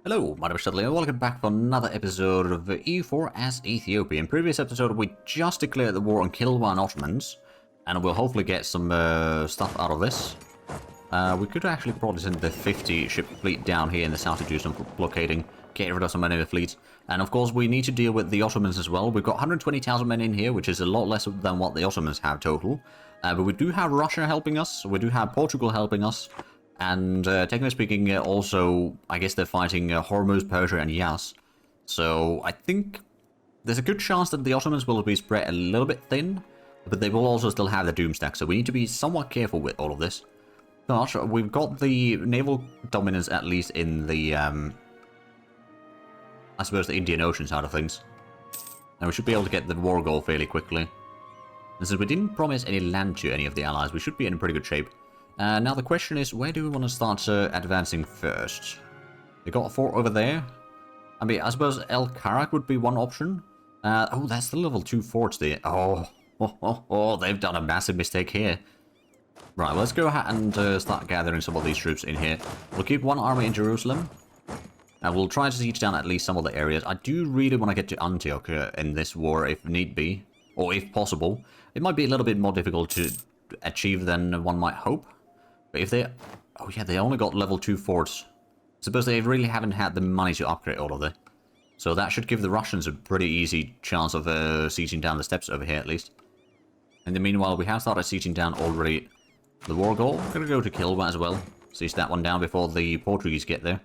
Hello, my name is Zhatelier, and welcome back for another episode of EU4 as Ethiopia. In previous episode, we just declared the war on Kilwa and Ottomans, and we'll hopefully get some stuff out of this. We could actually probably send the 50-ship fleet down here in the south to do some blockading, get rid of some enemy fleets. And of course, we need to deal with the Ottomans as well. We've got 120,000 men in here, which is a lot less than what the Ottomans have total. But we do have Russia helping us, we do have Portugal helping us. And technically speaking, also, I guess they're fighting Hormuz, Persia, and Yas. So I think there's a good chance that the Ottomans will be spread a little bit thin, but they will also still have the Doom stack. So we need to be somewhat careful with all of this. But we've got the naval dominance at least in the, I suppose, the Indian Ocean side of things. And we should be able to get the war goal fairly quickly. And since we didn't promise any land to any of the allies, we should be in pretty good shape. Now the question is, where do we want to start advancing first? They got a fort over there. I mean, I suppose El Karak would be one option. Oh, that's the level 2 forts there. Oh, they've done a massive mistake here. Right, well, let's go ahead and start gathering some of these troops in here. We'll keep one army in Jerusalem. And we'll try to siege down at least some of the areas. I do really want to get to Antioch in this war if need be. Or if possible. It might be a little bit more difficult to achieve than one might hope. But if they... Oh yeah, they only got level 2 forts. Suppose they really haven't had the money to upgrade all of them. So that should give the Russians a pretty easy chance of sieging down the steppes over here at least. In the meanwhile, we have started sieging down already the war goal. We're going to go to Kilwa as well. Siege that one down before the Portuguese get there.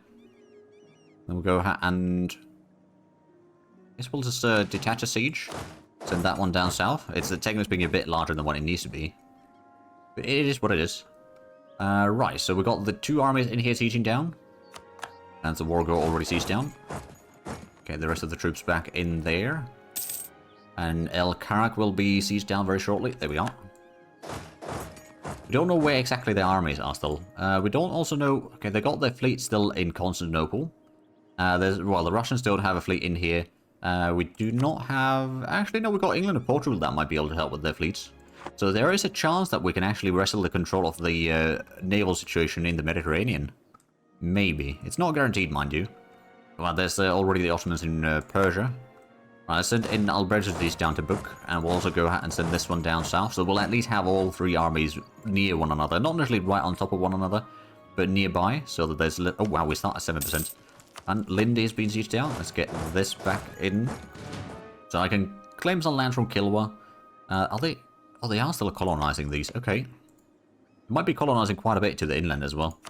Then we'll go ahead and... I guess we'll just detach a siege. Send that one down south. It's technically being a bit larger than what it needs to be. But it is what it is. Right, so we've got the 2 armies in here sieging down. And the war goal already sieged down. Okay, the rest of the troops back in there. And El Karak will be sieged down very shortly. There we are. We don't know where exactly their armies are still. We don't also know... Okay, they got their fleet still in Constantinople. Well, the Russians don't have a fleet in here. We do not have... Actually, no, we've got England and Portugal that might be able to help with their fleets. So there is a chance that we can actually wrestle the control of the naval situation in the Mediterranean. Maybe. It's not guaranteed, mind you. Well, there's already the Ottomans in Persia. Right, I sent in Albertus down to Book, and we'll also go ahead and send this one down south. So we'll at least have all 3 armies near one another. Not necessarily right on top of one another, but nearby, so that there's... Oh, wow, we start at 7%. And Linde is being sieged down. Let's get this back in. So I can claim some land from Kilwa. Are they... Oh, they are still colonizing these. Okay. Might be colonizing quite a bit to the inland as well.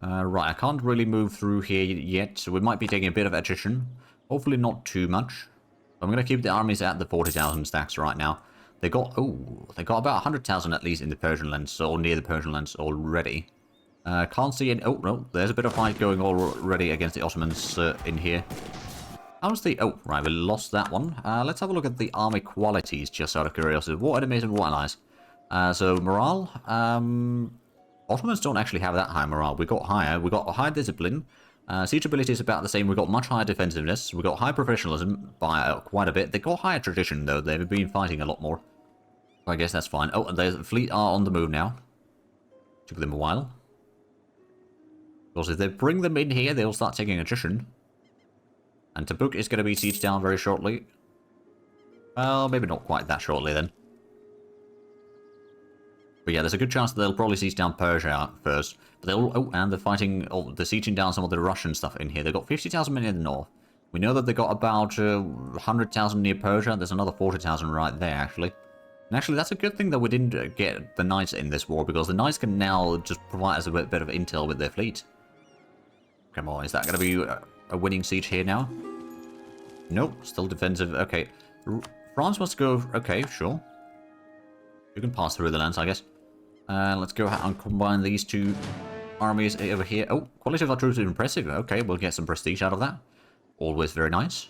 Right, I can't really move through here yet, so we might be taking a bit of attrition. Hopefully not too much. I'm going to keep the armies at the 40,000 stacks right now. They got... Oh, they got about 100,000 at least in the Persian lands, or near the Persian lands already. Can't see any... Oh, no, there's a bit of fight going already against the Ottomans in here. How's the... Oh, right, we lost that one. Let's have a look at the army qualities, just out of curiosity. War enemies and war allies. So, morale. Ottomans don't actually have that high morale. We got higher. We got high discipline. Siege ability is about the same. We got much higher defensiveness. We got high professionalism by quite a bit. They got higher tradition, though. They've been fighting a lot more. I guess that's fine. Oh, and the fleet are on the move now. Took them a while. Because if they bring them in here, they'll start taking attrition. And Tabuk is going to be sieged down very shortly. Well, maybe not quite that shortly then. But yeah, there's a good chance that they'll probably siege down Persia first. But they'll... Oh, and they're fighting... Oh, they're sieging down some of the Russian stuff in here. They've got 50,000 men in the north. We know that they got about 100,000 near Persia. There's another 40,000 right there, actually. And actually, that's a good thing that we didn't get the Knights in this war, because the Knights can now just provide us a bit of intel with their fleet. Come on, is that going to be a winning siege here now? Nope, still defensive. Okay. France wants to go... Okay, sure. You can pass through the lands, I guess. Let's go ahead and combine these 2 armies over here. Oh, quality of our troops is impressive. Okay, we'll get some prestige out of that. Always very nice.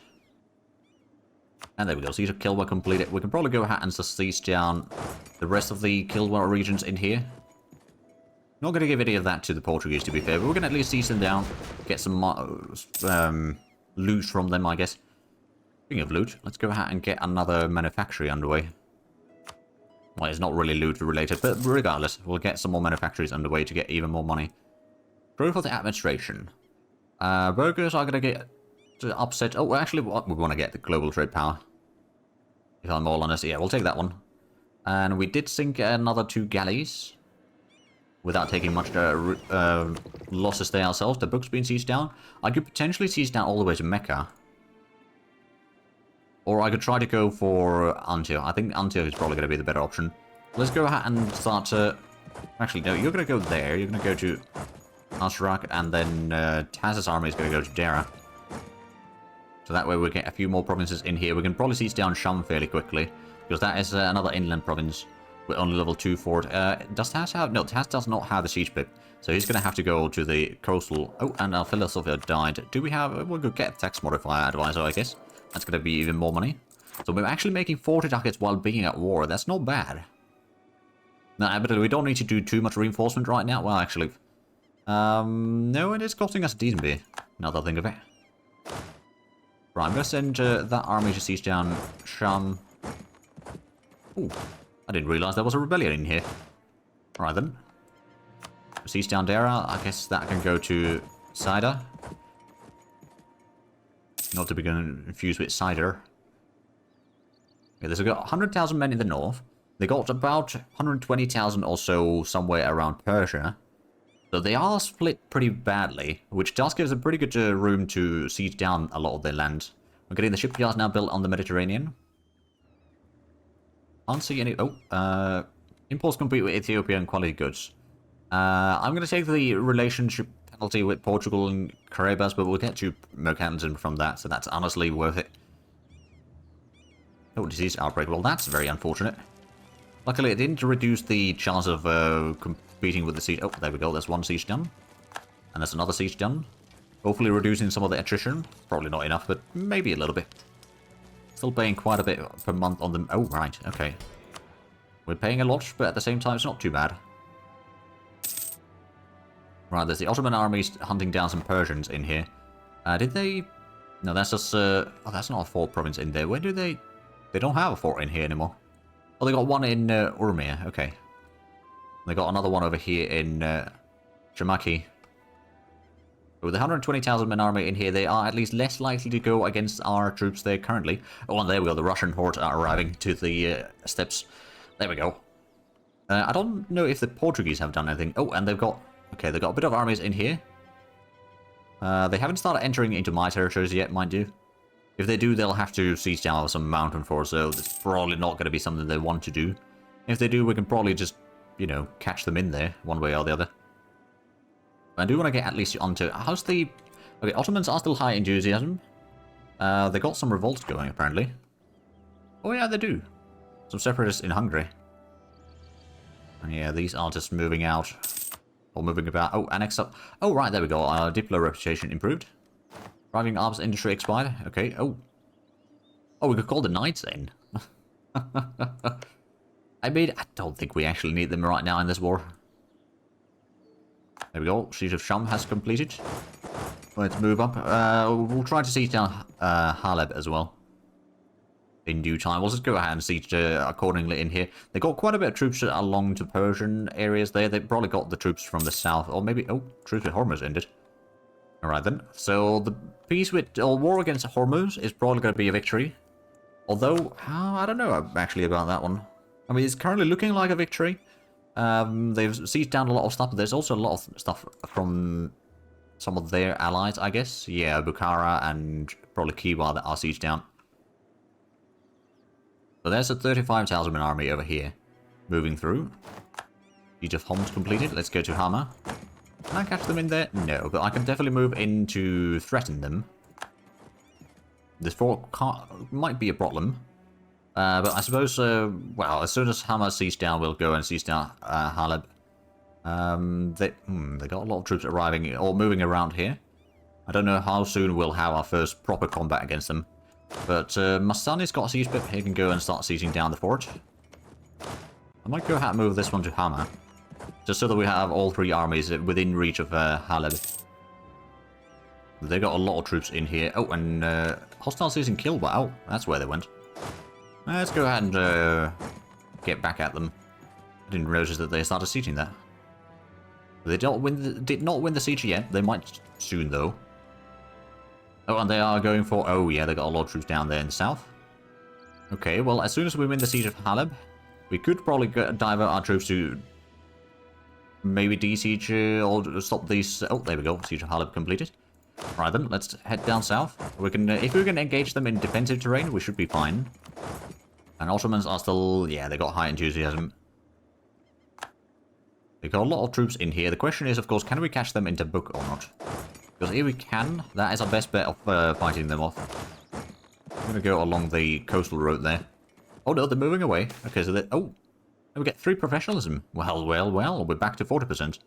And there we go. Siege of Kilwa completed. We can probably go ahead and just siege down the rest of the Kilwa regions in here. Not going to give any of that to the Portuguese, to be fair, but we're going to at least siege them down. Get some loot from them, I guess. Speaking of loot, let's go ahead and get another manufactory underway. Well, it's not really loot related, but regardless, we'll get some more manufactories underway to get even more money. Growth of the administration. Burgers are going to get upset. Oh, actually, we want to get the global trade power. If I'm all honest, yeah, we'll take that one. And we did sink another 2 galleys. Without taking much losses there ourselves. The book's been sieged down. I could potentially siege down all the way to Mecca. Or I could try to go for Antioch. I think Antioch is probably going to be the better option. Let's go ahead and start to... Actually, no, you're going to go there. You're going to go to Asrak, and then Taz's army is going to go to Dera. So that way we get a few more provinces in here. We can probably siege down Sham fairly quickly, because that is another inland province with only level 2 fort. Does Taz have... No, Taz does not have the siege pip, so he's going to have to go to the coastal... Oh, and our philosopher died. Do we have... We'll go get tax modifier advisor, I guess. That's going to be even more money. So we're actually making 40 ducats while being at war. That's not bad. No, but we don't need to do too much reinforcement right now. Well, actually... no, it is costing us a decent bit. Now that I think of it. Right, I'm going to send that army to siege down Sham. Ooh, I didn't realise there was a rebellion in here. Right then. Siege down Dera. I guess that can go to Cider. Not to be confused with cider. Okay, there's got 100,000 men in the north. They got about 120,000 or so somewhere around Persia. So they are split pretty badly, which does give us a pretty good room to siege down a lot of their land. We're getting the shipyards now built on the Mediterranean. Can't see any... Oh, imports compete with Ethiopia and quality goods. I'm going to take the relationship penalty with Portugal and Caribas, but we'll get 2 mercantilism from that, so that's honestly worth it. Oh, disease outbreak. Well, that's very unfortunate. Luckily, it didn't reduce the chance of competing with the siege. Oh, there we go. There's 1 siege done. And there's another siege done. Hopefully reducing some of the attrition. Probably not enough, but maybe a little bit. Still paying quite a bit per month on them. Oh, right. Okay. We're paying a lot, but at the same time, it's not too bad. Right, there's the Ottoman armies hunting down some Persians in here. Did they... No, that's just... Oh, that's not a fort province in there. Where do they... They don't have a fort in here anymore. Oh, they got one in Urmia. Okay. They got another one over here in Shamaki. With the 120,000 men army in here, they are at least less likely to go against our troops there currently. Oh, and there we go. The Russian hordes are arriving to the steppes. There we go. I don't know if the Portuguese have done anything. Oh, and they've got... Okay, they've got a bit of armies in here. They haven't started entering into my territories yet, mind you. If they do, they'll have to siege down some mountain forts, so it's probably not going to be something they want to do. If they do, we can probably just, you know, catch them in there, one way or the other. I do want to get at least onto... How's the... Okay, Ottomans are still high enthusiasm. They got some revolts going, apparently. Oh yeah, they do. Some separatists in Hungary. And yeah, these are just moving out. Or moving about. Oh, annex up. Oh, right, there we go. Our Diplo reputation improved. Driving arms industry expired. Okay, oh. Oh, we could call the Knights in. I don't think we actually need them right now in this war. There we go. Siege of Sham has completed. Let's move up. We'll try to siege down Haleb as well. In due time. We'll just go ahead and siege accordingly in here. They got quite a bit of troops along to Persian areas there. They probably got the troops from the south. Or maybe... Oh, troops with Hormuz ended. Alright then. So the peace with... Or war against Hormuz is probably going to be a victory. Although, I don't know actually about that one. I mean, it's currently looking like a victory. They've sieged down a lot of stuff, but there's also a lot of stuff from some of their allies, I guess. Yeah, Bukhara and probably Khiva that are sieged down. So there's a 35,000 man army over here. Moving through. Siege of Homs completed. Let's go to Hama. Can I catch them in there? No, but I can definitely move in to threaten them. This fort might be a problem. But I suppose, well, as soon as Hama siege down, we'll go and siege down Haleb. They got a lot of troops arriving or moving around here. I don't know how soon we'll have our first proper combat against them. But Mastani's got a siege pip. He can go and start sieging down the fort. I might go ahead and move this one to Hama. Just so that we have all 3 armies within reach of Haleb. They got a lot of troops in here. Oh, and hostile season kill. Wow, that's where they went. Let's go ahead and get back at them. I didn't realize that they started sieging that. They did not win the siege yet. They might soon, though. Oh, and they are going for... Oh, yeah, they got a lot of troops down there in the south. Okay, well, as soon as we win the Siege of Halab, we could probably divert our troops to maybe de-siege or stop these... Oh, there we go. Siege of Halab completed. Right then, let's head down south. We can, if we can engage them in defensive terrain, we should be fine. And Ottomans are still... Yeah, they got high enthusiasm. They got a lot of troops in here. The question is, of course, can we catch them into Book or not? Because if we can, that is our best bet of fighting them off. I'm going to go along the coastal road there. Oh no, they're moving away. Okay, so they... Oh! We get 3 professionalism. Well, well, well, we're back to 40%.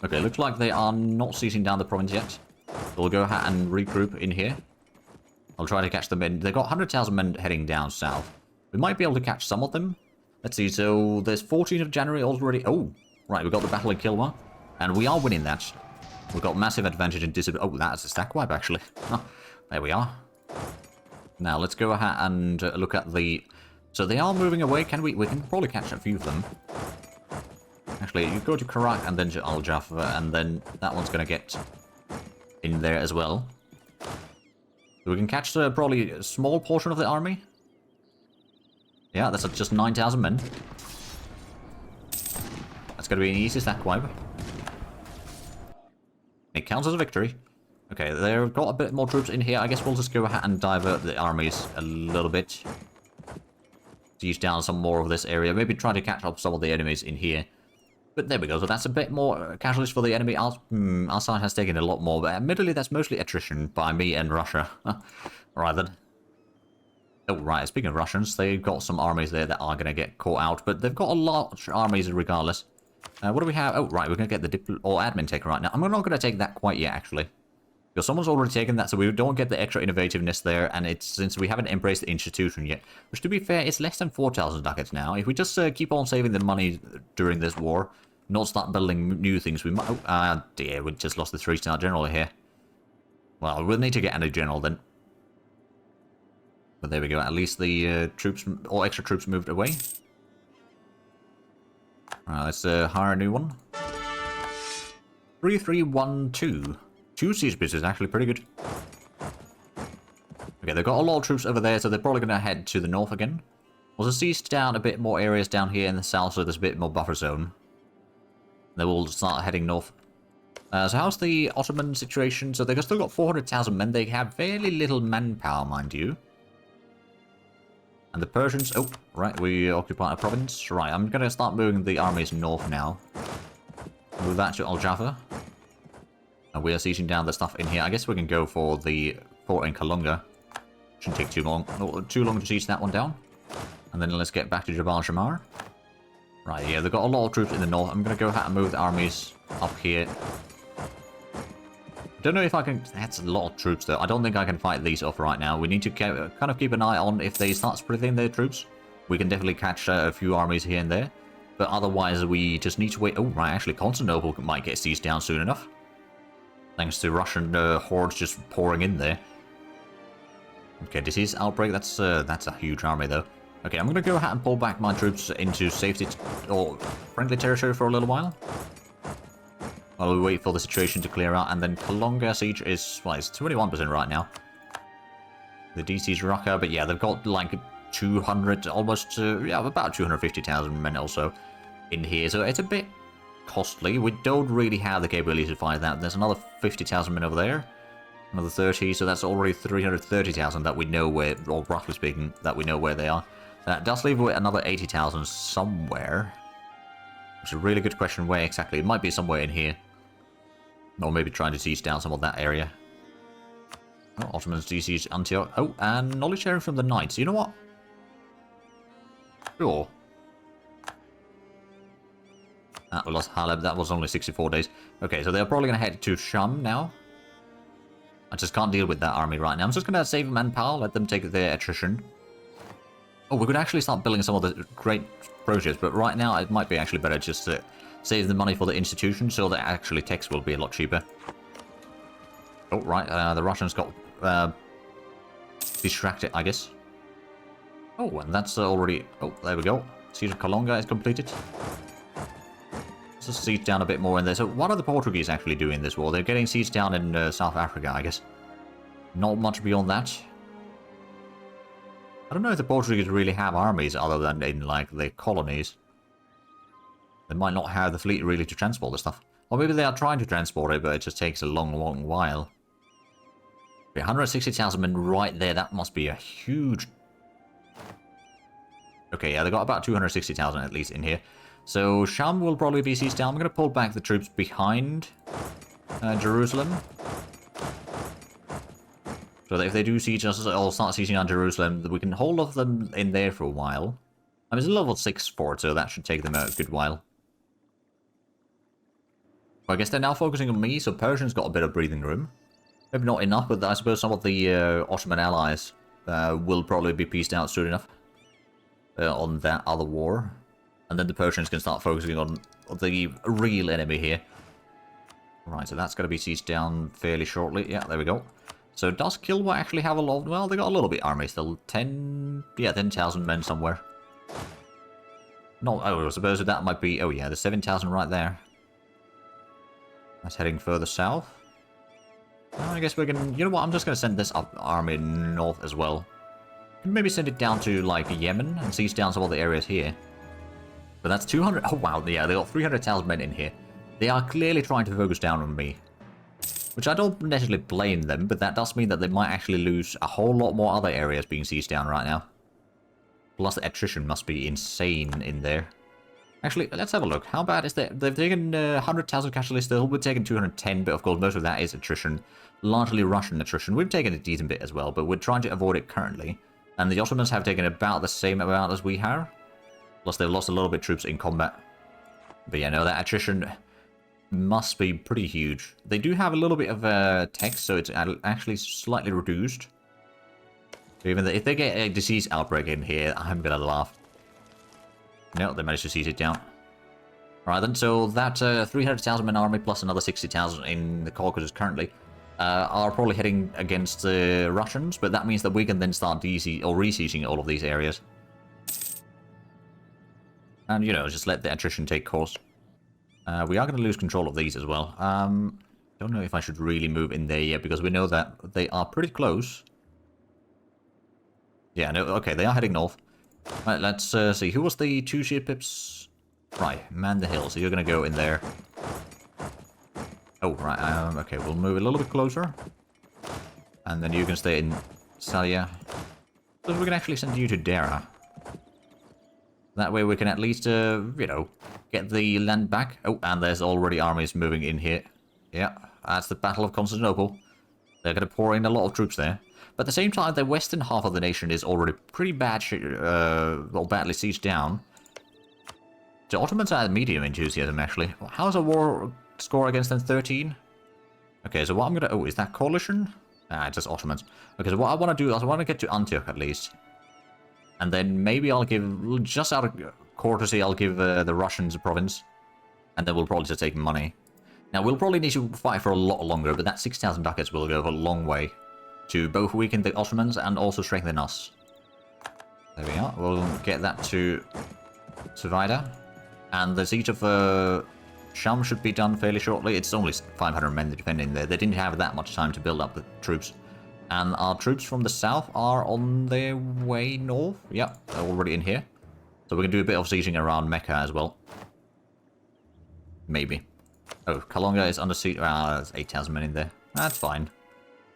Okay, looks like they are not seizing down the province yet. We'll go ahead and regroup in here. I'll try to catch them in. They've got 100,000 men heading down south. We might be able to catch some of them. Let's see, so there's 14th of January already. Oh, right, we've got the battle in Kilwa. And we are winning that. We've got massive advantage in discipline. Oh, that's a stack wipe, actually. Oh, there we are. Now, let's go ahead and look at the... So they are moving away. Can we... We can probably catch a few of them. Actually, you go to Karak and then to Al Jaffa, and then that one's going to get in there as well. So we can catch probably a small portion of the army. Yeah, that's just 9,000 men. That's going to be an easy stack wipe. It counts as a victory. Okay, they've got a bit more troops in here. I guess we'll just go ahead and divert the armies a little bit. Siege down some more of this area. Maybe try to catch up some of the enemies in here. But there we go. So that's a bit more casualties for the enemy. Our side has taken a lot more. But admittedly, that's mostly attrition by me and Russia. Right then. Oh, right. Speaking of Russians, they've got some armies there that are going to get caught out. But they've got a large armies regardless. What do we have? Oh, right. We're going to get the admin tech right now. I'm not going to take that quite yet, actually. Because someone's already taken that, so we don't get the extra innovativeness there. And it's since we haven't embraced the institution yet. Which, to be fair, it's less than 4,000 ducats now. If we just keep on saving the money during this war, not start building new things, we might... Oh, dear. We just lost the 3-star general here. Well, we'll need to get a new general then. But there we go. At least the troops, or extra troops moved away. Alright, let's hire a new one. 3312. 2 siege pieces, actually pretty good. Okay, they've got a lot of troops over there, so they're probably going to head to the north again. We'll just siege down a bit more areas down here in the south, so there's a bit more buffer zone. Then we'll start heading north. So how's the Ottoman situation? So they've still got 400,000 men. They have fairly little manpower, mind you. And the Persians... Oh, right, we occupy a province. Right, I'm going to start moving the armies north now. Move that to Al Jaffa. And we are sieging down the stuff in here. I guess we can go for the fort in Kalunga. Shouldn't take too long to siege that one down. And then let's get back to Jabal Shamar. Right, yeah, they've got a lot of troops in the north. I'm going to go ahead and move the armies up here. Don't know if I can... That's a lot of troops, though. I don't think I can fight these off right now. We need to kind of keep an eye on if they start splitting their troops. We can definitely catch a few armies here and there. But otherwise, we just need to wait... Oh, right, actually, Constantinople might get seized down soon enough. Thanks to Russian hordes just pouring in there. Okay, disease outbreak. That's a huge army, though. Okay, I'm going to go ahead and pull back my troops into safety or friendly territory for a little while. While we wait for the situation to clear out, and then Kalunga siege is, well, it's 21% right now. The DC's Raqqa, but yeah, they've got like 200, almost, yeah, about 250,000 men also in here, so it's a bit costly. We don't really have the capability to fight that. There's another 50,000 men over there, another 30, so that's already 330,000 that we know where, or roughly speaking, that we know where they are. That does leave another 80,000 somewhere. Which is a really good question where exactly. It might be somewhere in here. Or maybe trying to siege down some of that area. Oh, Ottomans siege Antioch. Oh, and knowledge sharing from the Knights. You know what? Sure. We lost Haleb. That was only 64 days. Okay, so they're probably going to head to Sham now. I just can't deal with that army right now. I'm just going to save manpower, let them take their attrition. Oh, we could actually start building some of the great projects, but right now it might be actually better just to save the money for the institution, so that actually text will be a lot cheaper. Oh, right, the Russians got distracted, I guess. Oh, and that's already... Oh, there we go. Siege of Kalunga is completed. just siege down a bit more in there. So what are the Portuguese actually doing in this war? They're getting siege down in South Africa, I guess. Not much beyond that. I don't know if the Portuguese really have armies other than in, like, their colonies. They might not have the fleet really to transport this stuff. Or maybe they are trying to transport it, but it just takes a long, long while. 160,000 men right there. That must be a huge... Okay, yeah, they got about 260,000 at least in here. So Sham will probably be seized down. I'm going to pull back the troops behind Jerusalem. So that if they do siege us or start sieging on Jerusalem, we can hold off them in there for a while. I mean, it's a level 6 fort, so that should take them a good while. Well, I guess they're now focusing on me, so Persians got a bit of breathing room. Maybe not enough, but I suppose some of the Ottoman allies will probably be pieced out soon enough on that other war. And then the Persians can start focusing on the real enemy here. Right, so that's going to be sieged down fairly shortly. Yeah, there we go. So does Kilwa actually have a lot of... Well, they got a little bit army still. 10,000 men somewhere. No, oh, I suppose that might be... Oh yeah, there's 7,000 right there. That's heading further south. I guess we can... You know what, I'm just going to send this army north as well. Maybe send it down to, like, Yemen and siege down some of the areas here. But that's 200... Oh, wow, yeah, they got 300,000 men in here. They are clearly trying to focus down on me. Which I don't necessarily blame them, but that does mean that they might actually lose a whole lot more other areas being sieged down right now. Plus the attrition must be insane in there. Actually, let's have a look. How bad is that? They've taken 100,000 casualties still. We've taken 210, but of course most of that is attrition. Largely Russian attrition. We've taken a decent bit as well, but we're trying to avoid it currently. And the Ottomans have taken about the same amount as we have. Plus they've lost a little bit of troops in combat. But yeah, no, that attrition must be pretty huge. They do have a little bit of text, so it's actually slightly reduced. So even if they get a disease outbreak in here, I'm gonna laugh. No, they managed to seize it down. Alright then, so that 300,000 man army plus another 60,000 in the Caucasus currently are probably heading against the Russians, but that means that we can then start re-sieging all of these areas. And, you know, just let the attrition take course. We are going to lose control of these as well. Don't know if I should really move in there yet, because we know that they are pretty close. Yeah, no, okay, they are heading north. Right, let's see. Who was the 2 shield pips? Right, man the hill, so you're going to go in there. Oh, right, okay, we'll move a little bit closer. And then you can stay in Zhatelier. So we can actually send you to Dera. That way we can at least, you know, get the land back. Oh, and there's already armies moving in here. Yeah, that's the Battle of Constantinople. They're going to pour in a lot of troops there. But at the same time, the western half of the nation is already pretty bad, well, badly sieged down. The Ottomans are medium enthusiasm, actually. How's a war score against them? 13? Okay, so what I'm going to... Oh, is that coalition? Ah, it's just Ottomans. Okay, so what I want to do is I want to get to Antioch, at least. And then maybe I'll give... Just out of courtesy, I'll give the Russians a province. And then we'll probably just take money. Now, we'll probably need to fight for a lot longer, but that 6,000 ducats will go a long way to both weaken the Ottomans and also strengthen us. There we are. We'll get that to Savida. And the siege of Sham should be done fairly shortly. It's only 500 men to defend in there. They didn't have that much time to build up the troops. And our troops from the south are on their way north. Yep, they're already in here. So we can do a bit of sieging around Mecca as well. Maybe. Oh, Kalonga is under siege. Ah, there's 8,000 men in there. That's fine.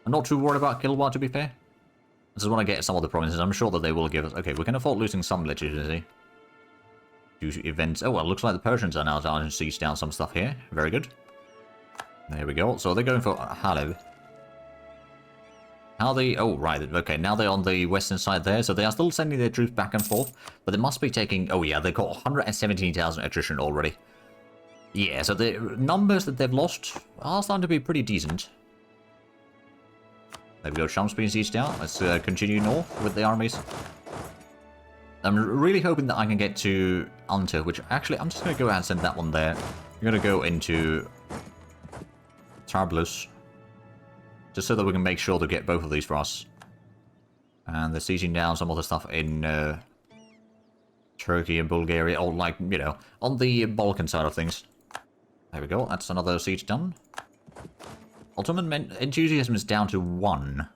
I'm not too worried about Kilwa, to be fair. I just want to get some of the provinces. I'm sure that they will give us... Okay, we can afford losing some legitimacy due to events. Oh, well, looks like the Persians are now starting to siege down some stuff here. Very good. There we go. So they're going for Haleb. How they... Oh, right. Okay, now they're on the western side there. So they are still sending their troops back and forth. But they must be taking... Oh, yeah, they've got 117,000 attrition already. Yeah, so the numbers that they've lost are starting to be pretty decent. There we go, Sham's being sieged down. Let's continue north with the armies. I'm really hoping that I can get to Anta, which actually, I'm just going to go ahead and send that one there. I'm going to go into Tarblus, just so that we can make sure to get both of these for us. And they're sieging down some of the stuff in Turkey and Bulgaria, or like, you know, on the Balkan side of things. There we go, that's another siege done. Ottoman enthusiasm is down to 1.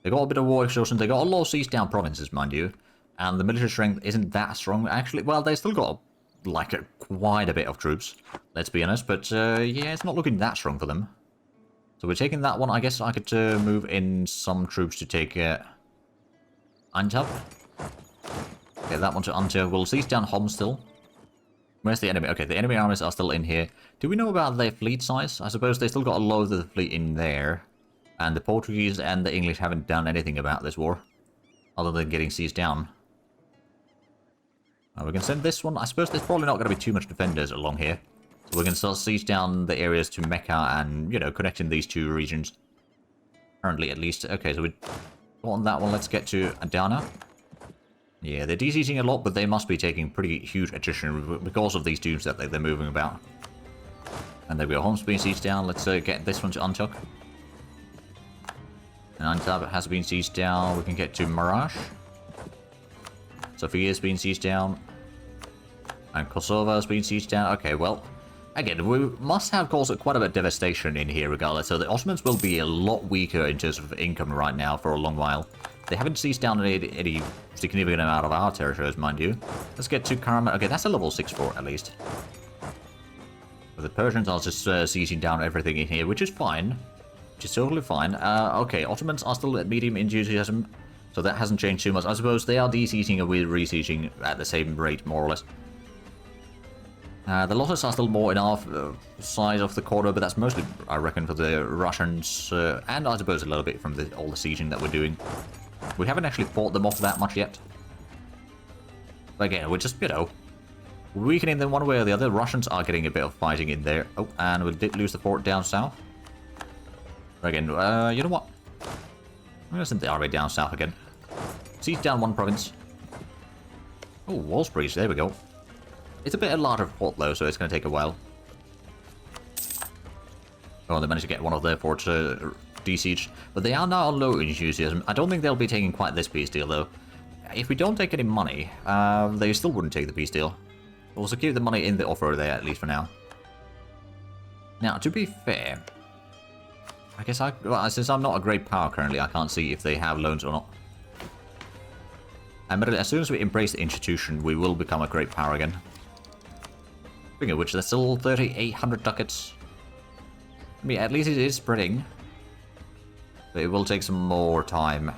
They got a bit of war exhaustion, they got a lot of siege down provinces, mind you. And the military strength isn't that strong. Actually, well, they still got, like, quite a bit of troops, let's be honest. But, yeah, it's not looking that strong for them. So we're taking that one. I guess I could move in some troops to take Antwerp. Okay, that one to Antwerp. We'll siege down Homs still. Where's the enemy? Okay, the enemy armies are still in here. Do we know about their fleet size? I suppose they still got a lot of the fleet in there. And the Portuguese and the English haven't done anything about this war. Other than getting sieged down. We can send this one. I suppose there's probably not going to be too much defenders along here. So we're going to start siege down the areas to Mecca and, you know, connecting these two regions. Currently, at least. Okay, so we on that one. Let's get to Adana. Yeah, they're de-sieging a lot, but they must be taking pretty huge attrition because of these dudes that they're moving about. And there we go. Homs being sieged down. Let's get this one to Antioch. And Antioch has been sieged down. We can get to Marash. Sofia's been sieged down. And Kosovo's been sieged down. Okay, well, again, we must have caused quite a bit of devastation in here regardless. So the Ottomans will be a lot weaker in terms of income right now for a long while. They haven't sieged down any significant amount of our territories, mind you. Let's get to Karaman. Okay, that's a level 6 fort at least. But the Persians are just sieging down everything in here, which is fine. Which is totally fine. Okay, Ottomans are still at medium enthusiasm. So that hasn't changed too much. I suppose they are de-sieging and we're re-sieging at the same rate, more or less. The losses are still more in our side of the corner, but that's mostly, I reckon, for the Russians, and I suppose a little bit from all the sieging that we're doing. We haven't actually fought them off that much yet. But again, we're just, you know, weakening them one way or the other. Russians are getting a bit of fighting in there. Oh, and we did lose the fort down south. Again, you know what? I'm going to send the army down south again. Siege down one province. Oh, walls breach, there we go. It's a bit of a larger fort though, so it's going to take a while. Oh, they managed to get one of their forts de-sieged. But they are now on low enthusiasm. I don't think they'll be taking quite this peace deal though. If we don't take any money, they still wouldn't take the peace deal. We'll secure the money in the offer there, at least for now. Now, to be fair, I guess well, since I'm not a great power currently, I can't see if they have loans or not. But as soon as we embrace the institution, we will become a great power again. Speaking of which, there's still 3,800 ducats. I mean, at least it is spreading. But it will take some more time.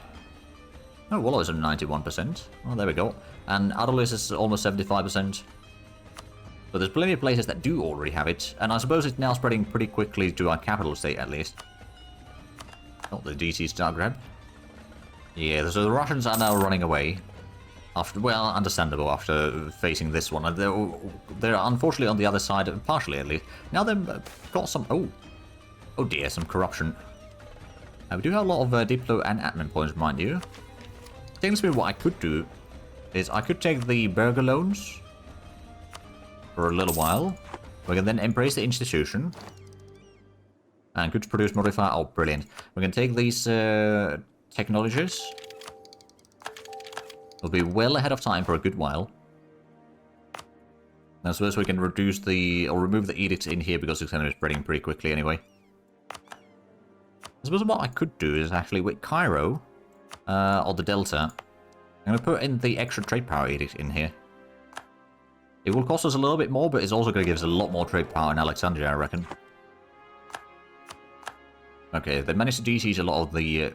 Oh, Wallow is at 91%. Oh, there we go. And Adolis is almost 75%. But there's plenty of places that do already have it. And I suppose it's now spreading pretty quickly to our capital state, at least. Oh, the DC Star Grab. Yeah, so the Russians are now running away. After, well, understandable after facing this one. They're unfortunately on the other side, partially at least. Now they've got some... Oh dear, some corruption. We do have a lot of Diplo and admin points, mind you. Technically, what I could do is I could take the burger loans for a little while. We can then embrace the institution. And goods produce modifier. Oh, brilliant. We can take these technologies. We'll be well ahead of time for a good while. Now, I suppose we can reduce or remove the edicts in here because it's going to be spreading pretty quickly anyway. I suppose what I could do is actually with Cairo, or the Delta, I'm going to put in the extra trade power edict in here. It will cost us a little bit more, but it's also going to give us a lot more trade power in Alexandria, I reckon. Okay, they managed to de-siege a lot of the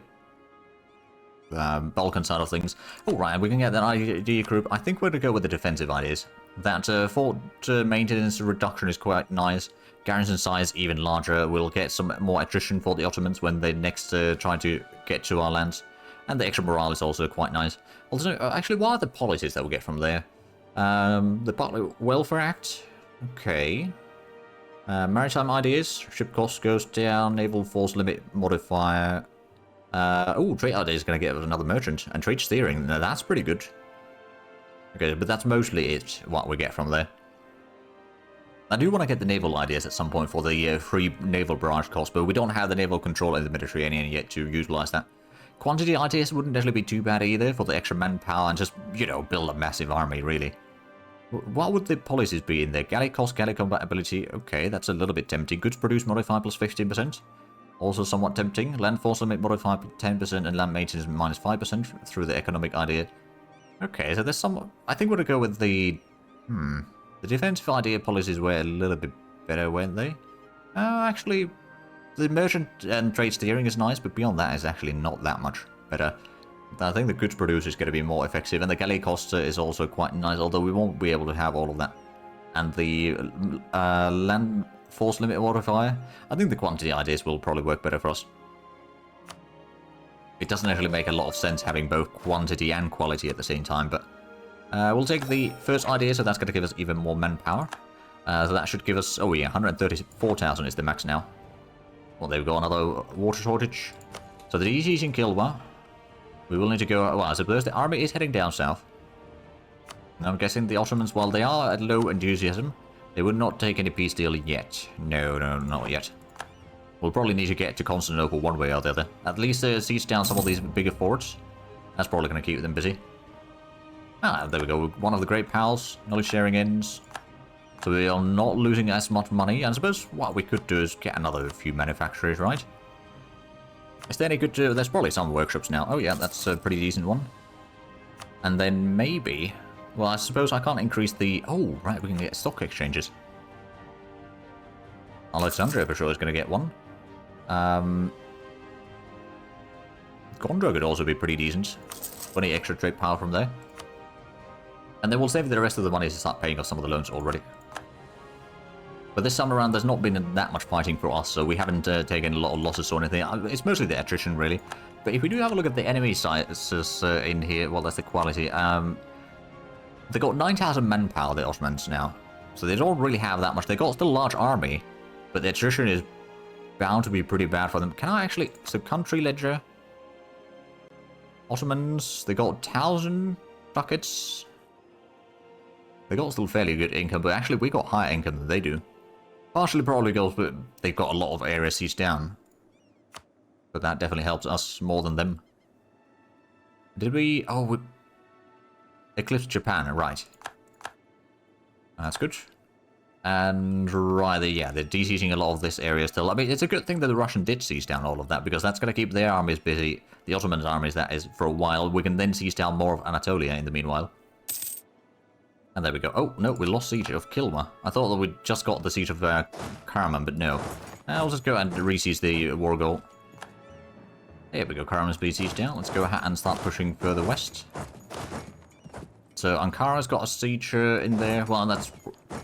Balkan side of things. Alright, we can get that idea group. I think we're going to go with the defensive ideas. That fort maintenance reduction is quite nice. Garrison size even larger. We'll get some more attrition for the Ottomans when they next try to get to our lands. And the extra morale is also quite nice. Also, actually, what are the policies that we get from there? The Public Welfare Act. Okay. Maritime ideas. Ship cost goes down. Naval force limit modifier. Trade idea is going to get another merchant. And trade steering. Now, that's pretty good. Okay, but that's mostly it, what we get from there. I do want to get the naval ideas at some point for the free naval barrage cost, but we don't have the naval control in the Mediterranean yet to utilize that. Quantity ideas wouldn't necessarily be too bad either for the extra manpower and just, you know, build a massive army, really. What would the policies be in there? Galley cost, galley combat ability. Okay, that's a little bit tempting. Goods produce modifier plus 15%. Also somewhat tempting. Land force limit modifier 10% and land maintenance minus 5% through the economic idea. Okay, so there's some... I think we're going to go with the... The defensive idea policies were a little bit better, weren't they? Actually, the merchant and trade steering is nice, but beyond that is actually not that much better. I think the goods producer is going to be more effective, and the galley cost is also quite nice, although we won't be able to have all of that. And the land force limit modifier, I think the quantity ideas will probably work better for us. It doesn't actually make a lot of sense having both quantity and quality at the same time, but we'll take the first idea, so that's going to give us even more manpower. So that should give us, oh yeah, 134,000 is the max now. Well, there we go, another water shortage. So the DC's in Kilwa. We will need to go, well, I suppose the army is heading down south. And I'm guessing the Ottomans, while they are at low enthusiasm, they would not take any peace deal yet. No, not yet. We'll probably need to get to Constantinople one way or the other. At least siege down some of these bigger forts. That's probably going to keep them busy. Ah, there we go. One of the great pals. Knowledge sharing ends. So we are not losing as much money. And I suppose what we could do is get another few manufacturers, right? Is there any good... there's probably some workshops now. Oh yeah, that's a pretty decent one. And then maybe... Well, I suppose I can't increase the... Oh, right, we can get stock exchanges. Alexandria for sure is going to get one. Gondra could also be pretty decent. 20 extra trade power from there. And then we'll save the rest of the money to start paying off some of the loans already. But this time around, there's not been that much fighting for us, so we haven't taken a lot of losses or anything. It's mostly the attrition, really. But if we do have a look at the enemy sizes in here, well, that's the quality. They got 9,000 manpower, the Ottomans, now. So they don't really have that much. They got still a large army, but the attrition is bound to be pretty bad for them. Can I actually... So, country ledger. Ottomans, they got 1,000 ducats. They got still fairly good income, but actually we got higher income than they do. Partially probably goes, but they've got a lot of areas sieged down. But that definitely helps us more than them. Did we... Oh, we... Eclipse Japan, right. That's good. And right, yeah, they're de-sieging a lot of this area still. I mean, it's a good thing that the Russian did siege down all of that, because that's going to keep their armies busy. The Ottoman armies, that is, for a while. We can then siege down more of Anatolia in the meanwhile. And there we go. Oh, no, we lost siege of Kilma. I thought that we'd just got the siege of Karaman, but no. I'll just go and re-siege the war goal. There we go, Karaman's been sieged down. Let's go ahead and start pushing further west. So Ankara's got a siege in there. Well, that's...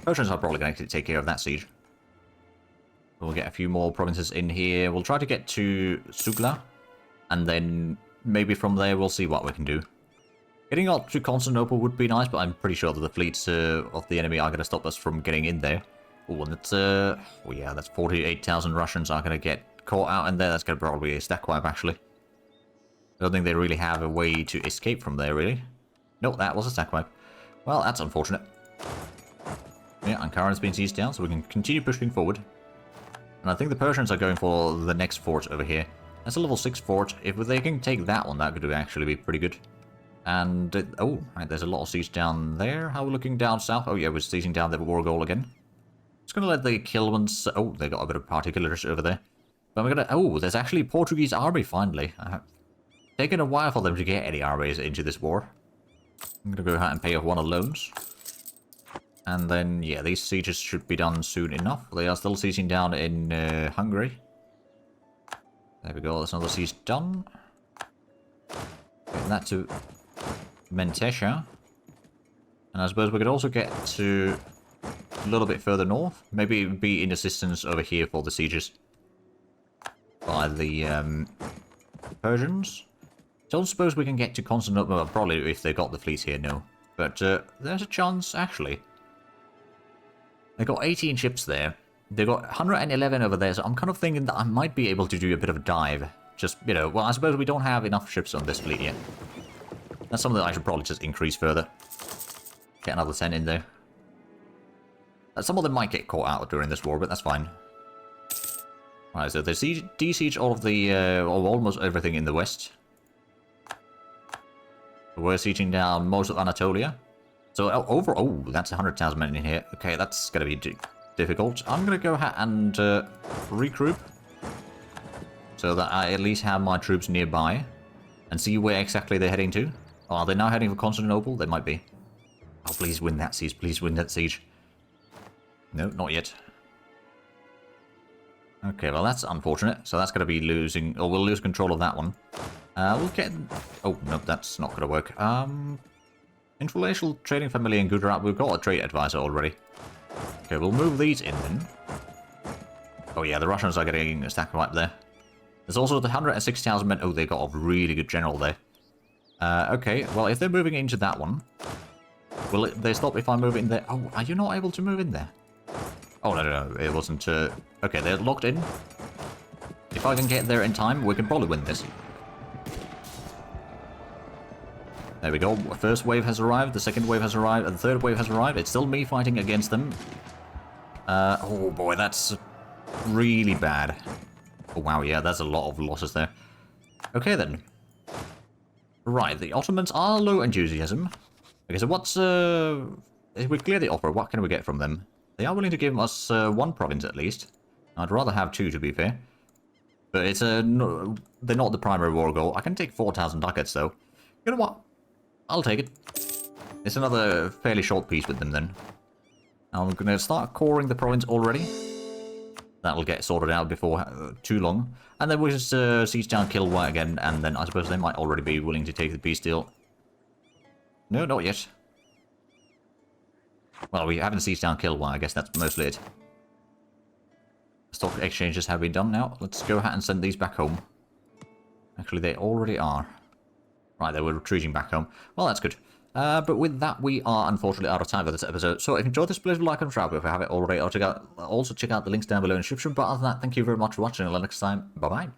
Persians are probably going to take care of that siege. We'll get a few more provinces in here. We'll try to get to Sugla. And then maybe from there we'll see what we can do. Getting up to Constantinople would be nice, but I'm pretty sure that the fleets of the enemy are going to stop us from getting in there. Oh, and that's... oh yeah, that's 48,000 Russians are going to get caught out in there. That's going to probably be a stack wipe, actually. I don't think they really have a way to escape from there, really. No, that was a stack wipe. Well, that's unfortunate. Yeah, Ankara's been seized down, so we can continue pushing forward. And I think the Persians are going for the next fort over here. That's a level 6 fort. If they can take that one, that could actually be pretty good. And, oh, right, there's a lot of siege down there. How are we looking down south? Oh, yeah, we're sieging down the war goal again. Just gonna let the kill ones... Oh, they got a bit of particulars over there. But we're gonna... Oh, there's actually a Portuguese army, finally. Taken a while for them to get any armies into this war. I'm gonna go ahead and pay off one of the loans. And then, yeah, these sieges should be done soon enough. They are still sieging down in Hungary. There we go, that's another siege done. Getting that to Mentesha. And I suppose we could also get to a little bit further north. Maybe be in assistance over here for the sieges. By the Persians. Don't suppose we can get to Constantinople. Well, probably if they got the fleets here, no. But there's a chance, actually. They got 18 ships there. They got 111 over there, so I'm kind of thinking that I might be able to do a bit of a dive. Just, you know, well, I suppose we don't have enough ships on this fleet yet. That's something that I should probably just increase further. Get another 10 in there. Some of them might get caught out during this war, but that's fine. Right, so they de-siege all of the, almost everything in the west. We're sieging down most of Anatolia. So oh, that's 100,000 men in here. Okay, that's going to be difficult. I'm going to go ahead and regroup. So that I at least have my troops nearby. And see where exactly they're heading to. Oh, are they now heading for Constantinople? They might be. Oh, please win that siege. Please win that siege. No, not yet. Okay, well that's unfortunate. So that's going to be losing... Or we'll lose control of that one. We'll get... Oh, no, that's not going to work. Interracial trading family in Gujarat. We've got a trade advisor already. Okay, we'll move these in then. Oh yeah, the Russians are getting a stack right there. There's also the 106,000 men. Oh, they got a really good general there. Okay, well, if they're moving into that one, will they stop if I move in there? Oh, are you not able to move in there? Oh, no, it wasn't... Okay, they're locked in. If I can get there in time, we can probably win this. There we go. First wave has arrived, the second wave has arrived, and the third wave has arrived. It's still me fighting against them. Oh boy, that's really bad. Oh wow, yeah, that's a lot of losses there. Okay then. Right, the Ottomans are low enthusiasm. Okay, so what's... If we clear the offer, what can we get from them? They are willing to give us one province at least. I'd rather have two, to be fair. But it's no, they're not the primary war goal. I can take 4,000 ducats, though. You know what? I'll take it. It's another fairly short piece with them, then. I'm going to start coring the province already. That'll get sorted out before too long. And then we'll just siege down Kilwa again, and then I suppose they might already be willing to take the peace deal. No, not yet. Well, we haven't sieged down Kilwa, I guess that's mostly it. Stock exchanges have been done now. Let's go ahead and send these back home. Actually, they already are. Right, they were retreating back home. Well, that's good. But with that, we are unfortunately out of time for this episode. So if you enjoyed this, please like and subscribe if you haven't already. Also check out the links down below in the description. But other than that, thank you very much for watching. Until next time, bye-bye.